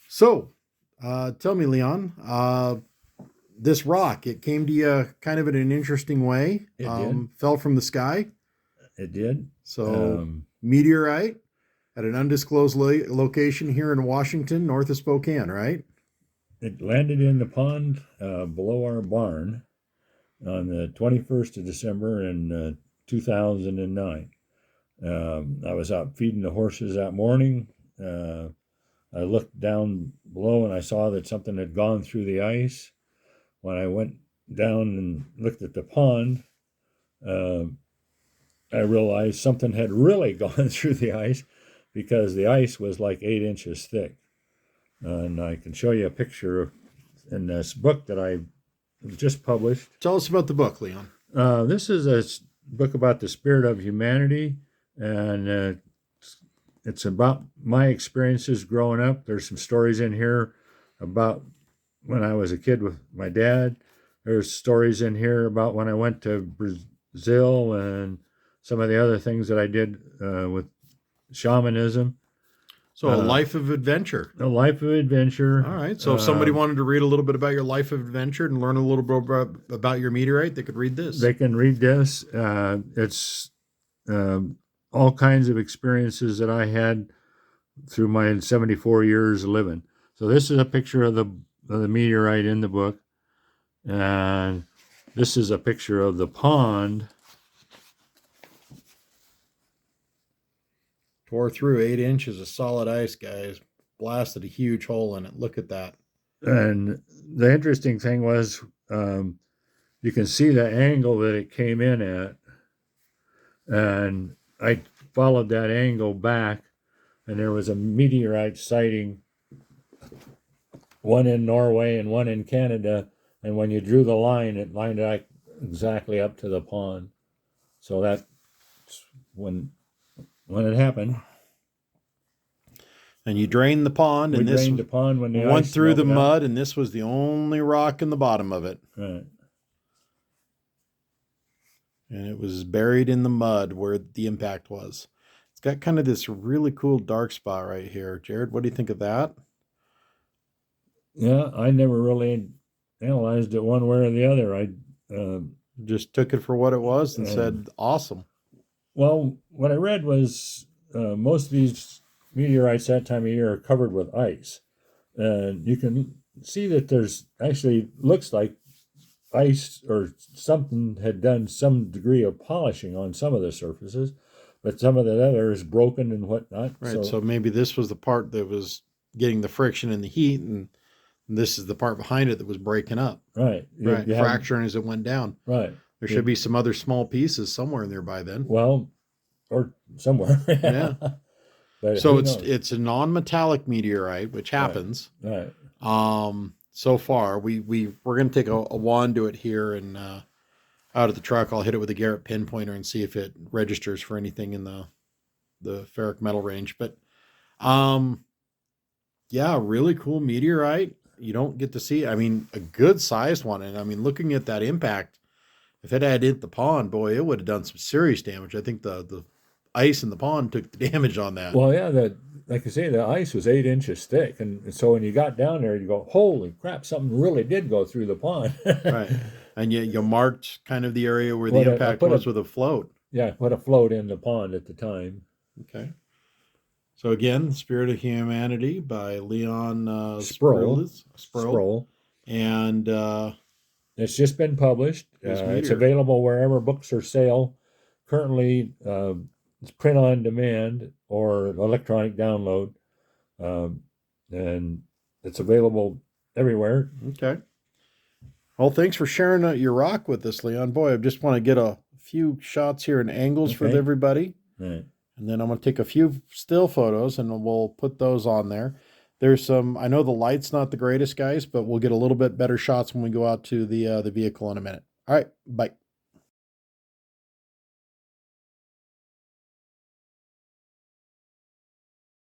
So, tell me, Leon, this rock, it came to you kind of in an interesting way. It did. Fell from the sky. It did. So, meteorite at an undisclosed location here in Washington, north of Spokane, right? It landed in the pond below our barn on the 21st of December in 2009. I was out feeding the horses that morning. I looked down below and I saw that something had gone through the ice. When I went down and looked at the pond, uh, I realized something had really gone through the ice because the ice was like 8 inches thick. And I can show you a picture in this book that I just published. Tell us about the book, Leon. This is a book about the spirit of humanity, and it's about my experiences growing up. There's some stories in here about when I was a kid with my dad. There's stories in here about when I went to Brazil and some of the other things that I did with shamanism. So, a life of adventure. A life of adventure. All right. So, if somebody wanted to read a little bit about your life of adventure and learn a little bit about your meteorite, they could read this. They can read this. It's all kinds of experiences that I had through my 74 years of living. So, this is a picture of the meteorite in the book. And this is a picture of the pond. Tore through 8 inches of solid ice, guys. Blasted a huge hole in it. Look at that. And the interesting thing was, you can see the angle that it came in at. And I followed that angle back, and there was a meteorite sighting, one in Norway and one in Canada. And when you drew the line, it lined up exactly up to the pond. So that's when it happened. And you drained the pond, and this drained the pond when the went ice through the melted out. mud, and this was the only rock in the bottom of it. Right. And it was buried in the mud where the impact was. It's got kind of this really cool dark spot right here. Jared, what do you think of that? Yeah, I never really analyzed it one way or the other. I just took it for what it was and said, awesome. Well, what I read was most of these meteorites that time of year are covered with ice. And you can see that there's actually looks like ice or something had done some degree of polishing on some of the surfaces, but some of the other is broken and whatnot. Right. So maybe this was the part that was getting the friction and the heat, and this is the part behind it that was breaking up. Right. Right. Fracturing as it went down. Right. There should be some other small pieces somewhere in there by then. Well, or somewhere. Yeah. But so it's a non-metallic meteorite, which happens. Right. So far, we're going to take a wand to it here and out of the truck. I'll hit it with a Garrett pinpointer and see if it registers for anything in the ferric metal range. But yeah, really cool meteorite. You don't get to see, I mean, a good sized one. And I mean, looking at that impact, if it had hit the pond, boy, it would have done some serious damage. I think the ice in the pond took the damage on that. Well, yeah, like I say, the ice was 8 inches thick. And so when you got down there, you go, holy crap, something really did go through the pond. Right. And you marked kind of the area where the impact was with a float. Yeah, put a float in the pond at the time. Okay. So again, Spirit of Humanity by Leon Sproul. And it's just been published. It's available wherever books are sale. Currently, it's print on demand or electronic download. And it's available everywhere. Okay. Well, thanks for sharing your rock with us, Leon. Boy, I just want to get a few shots here and angles for everybody. Right. And then I'm going to take a few still photos and we'll put those on there. There's some, I know the light's not the greatest, guys, but we'll get a little bit better shots when we go out to the vehicle in a minute. All right, bye.